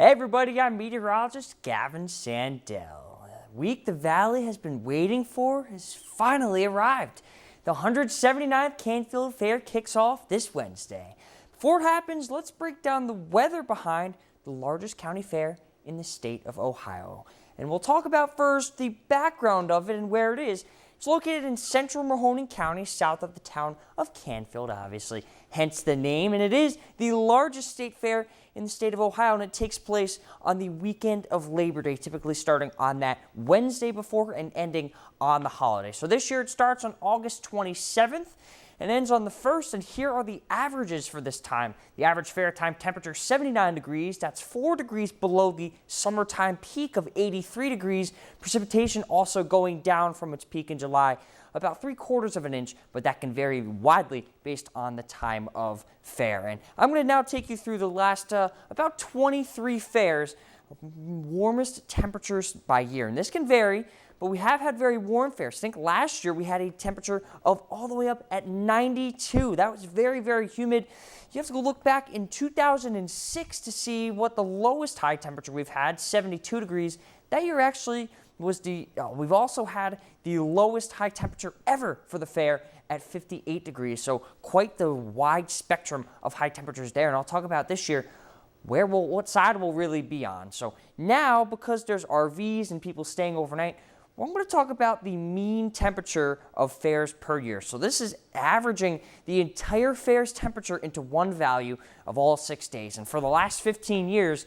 Hey everybody, I'm meteorologist Gavin Sandell. The week the Valley has been waiting for has finally arrived. The 179th Canfield Fair kicks off this Wednesday. Before it happens, let's break down the weather behind the largest county fair in the state of Ohio. And we'll talk about first the background of it and where it is. It's located in central Mahoning County, south of the town of Canfield, obviously, hence the name. And it is the largest state fair in the state of Ohio, and it takes place on the weekend of Labor Day, typically starting on that Wednesday before and ending on the holiday. So this year it starts on August 27th and ends on the 1st, and here are the averages for this time. The average fair time temperature 79 degrees. That's 4 degrees below the summertime peak of 83 degrees. Precipitation also going down from its peak in July, about 3/4 of an inch, but that can vary widely based on the time of fair. And I'm going to now take you through the last about 23 fairs, warmest temperatures by year. And this can vary, but we have had very warm fairs. Think last year we had a temperature of all the way up at 92. That was very, very humid. You have to go look back in 2006 to see what the lowest high temperature we've had, 72 degrees. That year actually was we've also had the lowest high temperature ever for the fair at 58 degrees. So quite the wide spectrum of high temperatures there. And I'll talk about this year what side we'll really be on. So now, because there's RVs and people staying overnight, I'm going to talk about the mean temperature of fairs per year. So this is averaging the entire fair's temperature into one value of all 6 days. And for the last 15 years,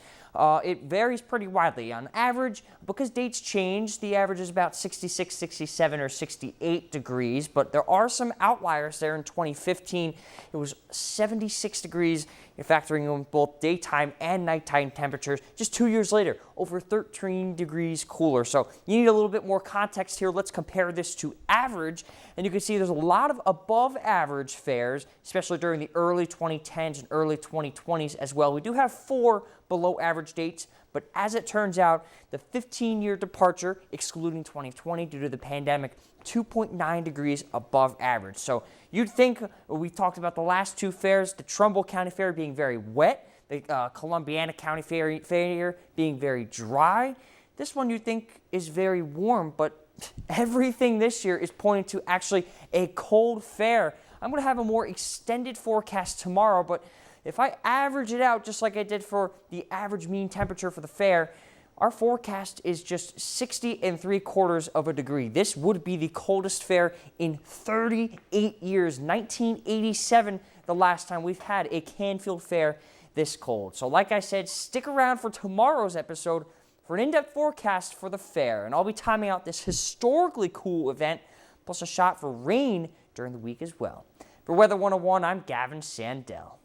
it varies pretty widely. On average, because dates change, the average is about 66, 67, or 68 degrees. But there are some outliers there. In 2015, it was 76 degrees, factoring in both daytime and nighttime temperatures. Just 2 years later, over 13 degrees cooler. So you need a little bit more context here. Let's compare this to average. And you can see there's a lot of above average fairs, especially during the early 2010s and early 2020s as well. We do have 4 below average dates, but as it turns out, the 15-year departure, excluding 2020 due to the pandemic, 2.9 degrees above average. So you'd think, we talked about the last 2 fairs, the Trumbull County Fair being very wet, the Columbiana County Fair being very dry. This one you'd think is very warm, but everything this year is pointing to actually a cold fair. I'm going to have a more extended forecast tomorrow, but if I average it out just like I did for the average mean temperature for the fair, our forecast is just 60 3/4 of a degree. This would be the coldest fair in 38 years. 1987, the last time we've had a Canfield Fair this cold. So like I said, stick around for tomorrow's episode for an in-depth forecast for the fair. And I'll be timing out this historically cool event, plus a shot for rain during the week as well. For Weather 101, I'm Gavin Sandell.